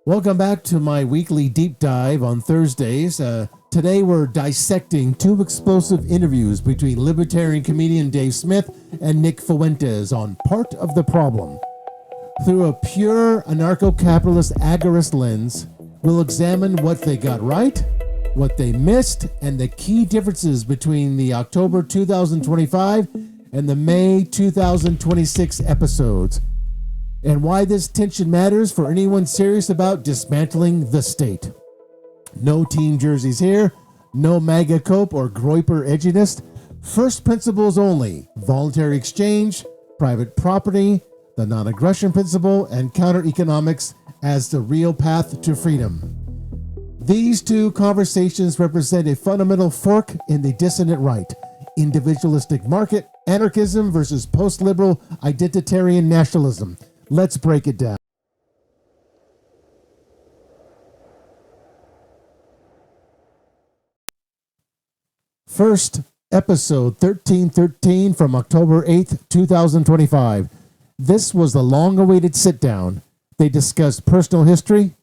Welcome back to my weekly deep dive on Thursdays. Today we're dissecting two explosive interviews between libertarian comedian Dave Smith and Nick Fuentes on Part of the Problem. Through a pure anarcho-capitalist agorist lens, we'll examine what they got right, what they missed, and the key differences between the October 2025 and the May 2026 episodes, and why this tension matters for anyone serious about dismantling the state. No team jerseys here, no MAGA cope or Groyper edginess. First principles only: voluntary exchange, private property, the non-aggression principle, and counter-economics as the real path to freedom. These two conversations represent a fundamental fork in the dissident right: individualistic market anarchism versus post-liberal identitarian nationalism. Let's break it down. First, episode 1313 from October 8th, 2025. This was the long-awaited sit-down. They discussed personal history,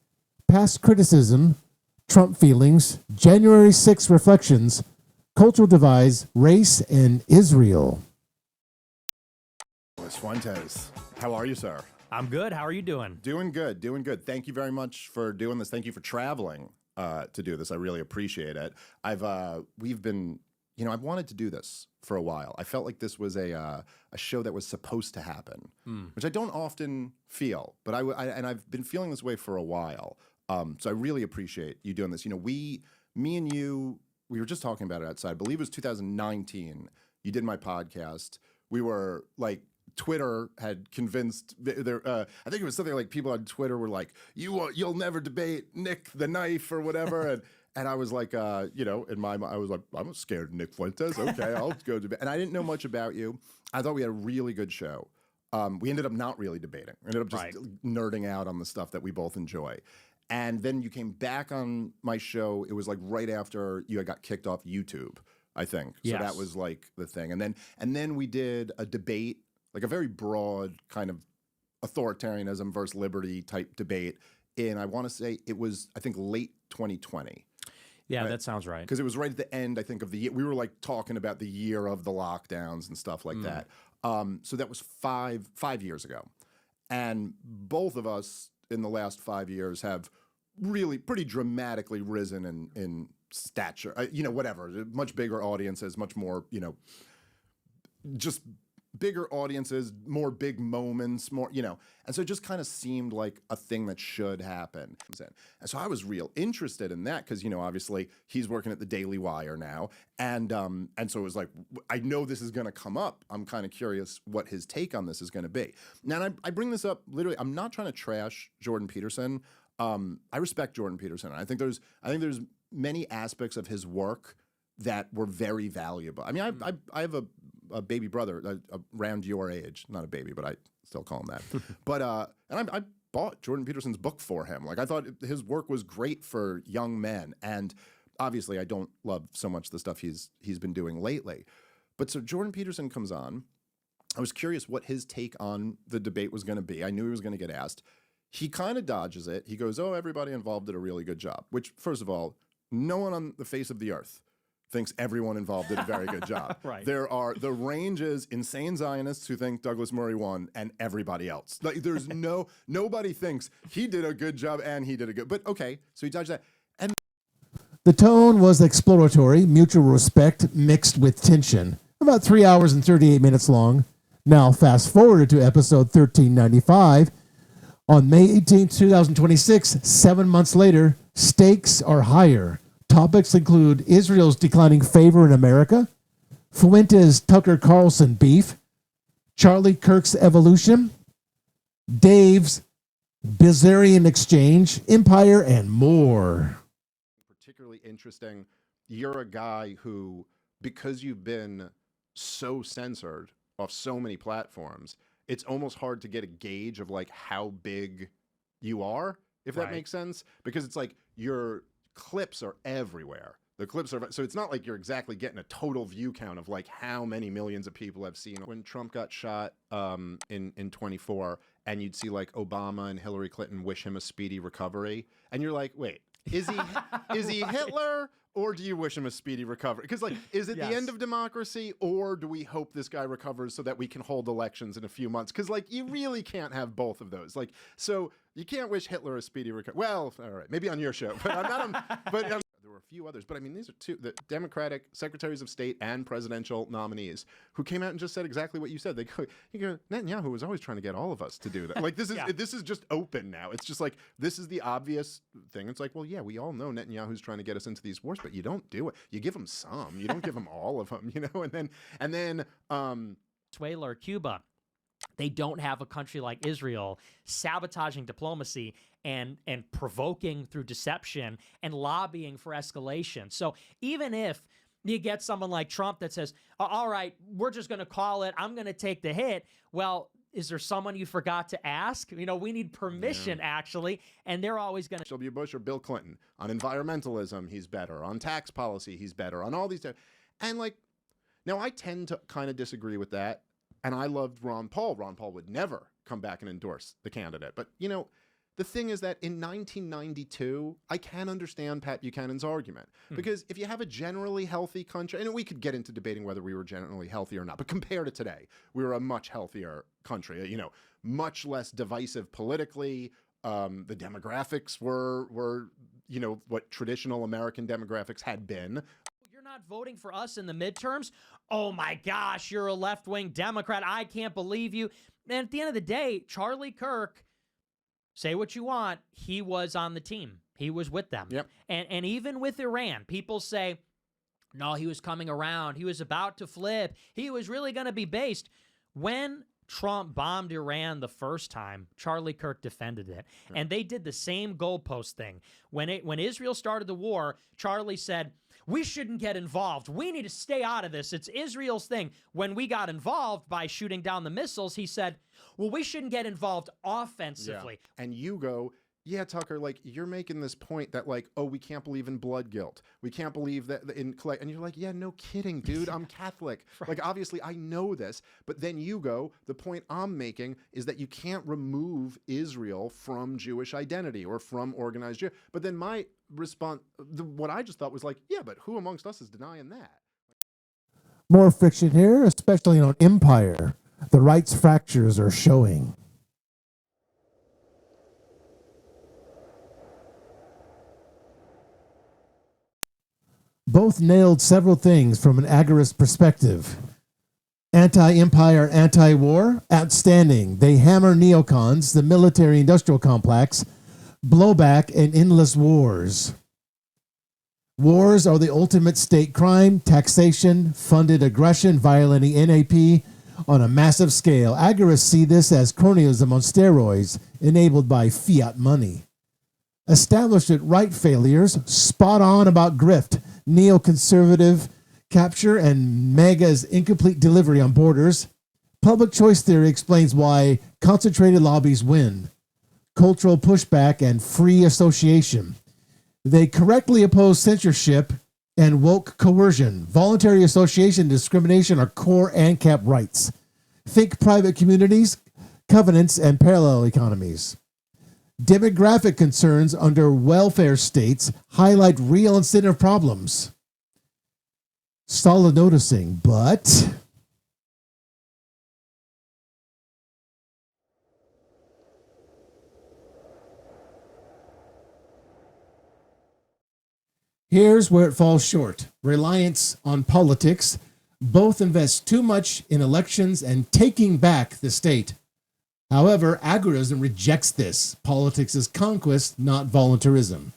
past criticism, Trump feelings, January 6 reflections, cultural divides, race, and Israel. Nick Fuentes, how are you, sir? I'm good. How are you doing? Doing good, doing good. Thank you very much for doing this. Thank you for traveling to do this. I really appreciate it. We've been, I've wanted to do this for a while. I felt like this was a show that was supposed to happen, which I don't often feel, but I've been feeling this way for a while. So I really appreciate you doing this. Me and you, we were just talking about it outside. I believe it was 2019. You did my podcast. We were like, Twitter had convinced I think it was something like people on Twitter were like, you'll never debate Nick the Knife or whatever. And I was like, in my mind, I was like, I'm scared of Nick Fuentes. Okay, I'll go debate. And I didn't know much about you. I thought we had a really good show. We ended up not really debating. We ended up just nerding out on the stuff that we both enjoy. And then you came back on my show. It was like right after you had got kicked off YouTube, I think. Yes. So that was like the thing. And then we did a debate, like a very broad kind of authoritarianism versus liberty type debate. And I want to say it was, I think, late 2020. Yeah, right? That sounds right. Because it was right at the end, I think, of the year. We were like talking about the year of the lockdowns and stuff like that. So that was five years ago. And both of us in the last 5 years have really pretty dramatically risen in stature, whatever, much bigger audiences, much more, just bigger audiences, more big moments, more, and so it just kind of seemed like a thing that should happen. And so I was real interested in that because, obviously he's working at the Daily Wire now. And so it was like, I know this is going to come up. I'm kind of curious what his take on this is going to be. Now, I bring this up literally, I'm not trying to trash Jordan Peterson. I respect Jordan Peterson. I think there's many aspects of his work that were very valuable. I mean, I have a baby brother around your age, not a baby, but I still call him that. But and I bought Jordan Peterson's book for him. Like I thought his work was great for young men, and obviously I don't love so much the stuff he's been doing lately. But so Jordan Peterson comes on. I was curious what his take on the debate was going to be. I knew he was going to get asked. He kind of dodges it. He goes, "Oh, everybody involved did a really good job." Which, first of all, no one on the face of the earth thinks everyone involved did a very good job. Right. The range is insane Zionists who think Douglas Murray won and everybody else. Like there's nobody thinks he did a good job and he did a good, but okay, so he dodged that. And The tone was exploratory, mutual respect mixed with tension. About 3 hours and 38 minutes long. Now fast forward to episode 1395. On May 18, 2026, 7 months later, stakes are higher. Topics include Israel's declining favor in America, Fuentes Tucker Carlson beef, Charlie Kirk's evolution, Dave's Bizarrian exchange, Empire, and more. particularly interesting, you're a guy who, because you've been so censored off so many platforms, it's almost hard to get a gauge of like how big you are, if that Right. makes sense. Because it's like your clips are everywhere. The clips are, so it's not like you're exactly getting a total view count of like how many millions of people have seen when Trump got shot in 24, and you'd see like Obama and Hillary Clinton wish him a speedy recovery, and you're like, wait, is he Hitler, or do you wish him a speedy recovery? Because like, is it the end of democracy, or do we hope this guy recovers so that we can hold elections in a few months? Because like, you really can't have both of those. Like, so you can't wish Hitler a speedy recovery. Well, all right, maybe on your show, but I'm not. There were a few others, but I mean, these are the Democratic secretaries of state and presidential nominees who came out and just said exactly what you said. They go, Netanyahu was always trying to get all of us to do that. Like, this is just open now. It's just like, this is the obvious thing. It's like, well, yeah, we all know Netanyahu's trying to get us into these wars, but you don't do it. You give him some. You don't give him all of them, And then Venezuela or Cuba, they don't have a country like Israel sabotaging diplomacy and provoking through deception and lobbying for escalation. So even if you get someone like Trump that says, all right, we're just going to call it, I'm going to take the hit. Well, is there someone you forgot to ask? We need permission, actually, and they're always going to... W. Bush or Bill Clinton. On environmentalism, he's better. On tax policy, he's better. On all these... And like, now I tend to kind of disagree with that. And I loved Ron Paul. Ron Paul would never come back and endorse the candidate. But, the thing is that in 1992, I can understand Pat Buchanan's argument. Because if you have a generally healthy country, and we could get into debating whether we were generally healthy or not, but compared to today, we were a much healthier country, much less divisive politically. The demographics were what traditional American demographics had been. Not voting for us in the midterms? Oh my gosh, you're a left-wing Democrat. I can't believe you. And at the end of the day, Charlie Kirk, say what you want, he was on the team. He was with them. Yep. And even with Iran, people say, no, he was coming around. He was about to flip. He was really going to be based. When Trump bombed Iran the first time, Charlie Kirk defended it. Right. And they did the same goalpost thing. When Israel started the war, Charlie said, we shouldn't get involved. We need to stay out of this. It's Israel's thing. When we got involved by shooting down the missiles, he said, well, we shouldn't get involved offensively. Yeah. And you go, yeah, Tucker, like, you're making this point that, like, oh, we can't believe in blood guilt. We can't believe that and you're like, yeah, no kidding, dude. I'm Catholic. Right. Like, obviously, I know this. But then you go, the point I'm making is that you can't remove Israel from Jewish identity or from organized Jew. But then my response, what I just thought was like, yeah, but who amongst us is denying that? More friction here, especially on Empire. The right's fractures are showing. Both nailed several things from an agorist perspective. Anti-empire, anti-war, outstanding. They hammer neocons, the military-industrial complex, blowback, and endless wars. Wars are the ultimate state crime, taxation, funded aggression, violating NAP on a massive scale. Agorists see this as cronyism on steroids, enabled by fiat money. Established at right failures, spot on about grift, neoconservative capture, and MAGA's incomplete delivery on borders. Public choice theory explains why concentrated lobbies win. Cultural pushback and free association. They correctly oppose censorship and woke coercion. Voluntary association and discrimination are core AnCap rights. Think private communities, covenants, and parallel economies. Demographic concerns under welfare states highlight real incentive problems. Solid noticing, but here's where it falls short. Reliance on politics. Both invest too much in elections and taking back the state. However, agorism rejects this. Politics is conquest, not voluntarism.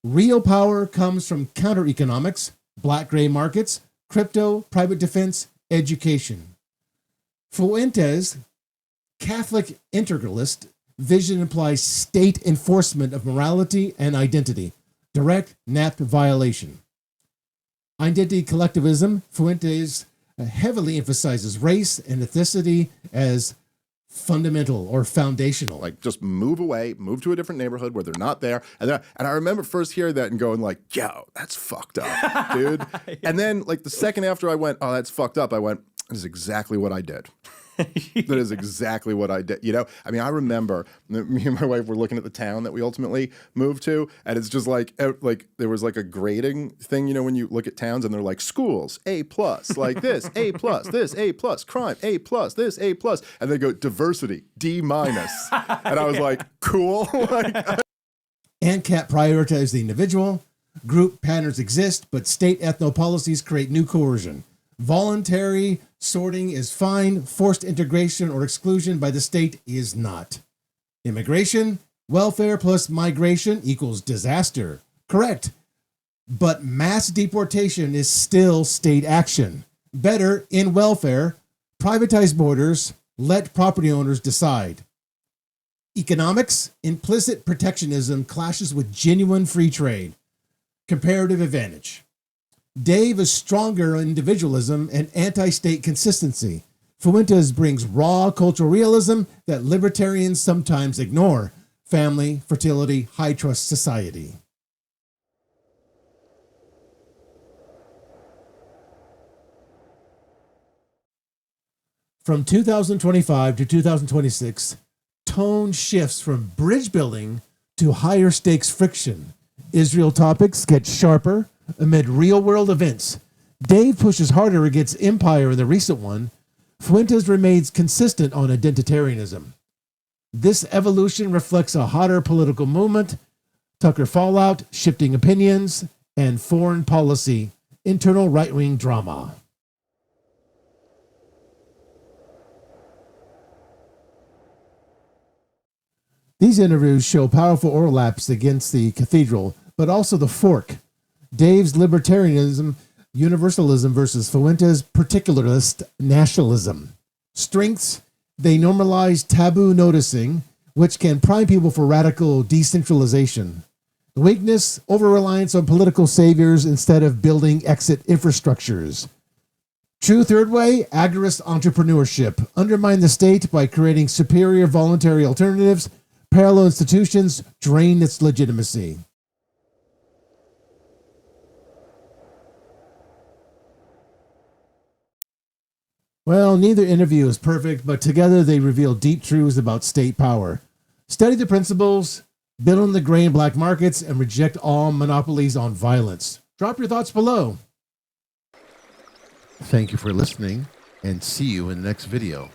Real power comes from counter-economics, black-gray markets, crypto, private defense, education. Fuentes, Catholic integralist, vision implies state enforcement of morality and identity. Direct NAP violation. Identity collectivism, Fuentes heavily emphasizes race and ethnicity as fundamental or foundational. Like, just move away, move to a different neighborhood where they're not there. And I remember first hearing that and going like, yo, that's fucked up, dude. And then like the second after I went, oh, that's fucked up, I went, this is exactly what I did. That is exactly what I did. You know, I mean, I remember me and my wife were looking at the town that we ultimately moved to, and it's just like there was like a grading thing, you know, when you look at towns and they're like schools, A+, like this, A+, this, A+, crime, A+, this, A+, and they go diversity, D-. And I was like, cool. AnCap prioritizes the individual. Group patterns exist, but state ethno-policies create new coercion. Voluntary sorting is fine. Forced integration or exclusion by the state is not. Immigration, welfare plus migration equals disaster. Correct. But mass deportation is still state action. Better, in welfare, privatize borders, let property owners decide. Economics, implicit protectionism clashes with genuine free trade. Comparative advantage. Dave is stronger individualism and anti-state consistency. Fuentes brings raw cultural realism that libertarians sometimes ignore. Family, fertility, high-trust society. From 2025 to 2026, tone shifts from bridge building to higher stakes friction. Israel topics get sharper amid real-world events. Dave pushes harder against empire in the recent one. Fuentes remains consistent on identitarianism. This evolution reflects a hotter political movement, Tucker fallout, shifting opinions, and foreign policy, internal right-wing drama. These interviews show powerful overlaps against the cathedral, but also the fork. Dave's libertarianism, universalism versus Fuentes' particularist nationalism. Strengths, they normalize taboo noticing, which can prime people for radical decentralization. Weakness, over-reliance on political saviors instead of building exit infrastructures. True third way, agorist entrepreneurship. Undermine the state by creating superior voluntary alternatives. Parallel institutions drain its legitimacy. Well, neither interview is perfect, but together they reveal deep truths about state power. Study the principles, build on the gray and black markets, and reject all monopolies on violence. Drop your thoughts below. Thank you for listening, and see you in the next video.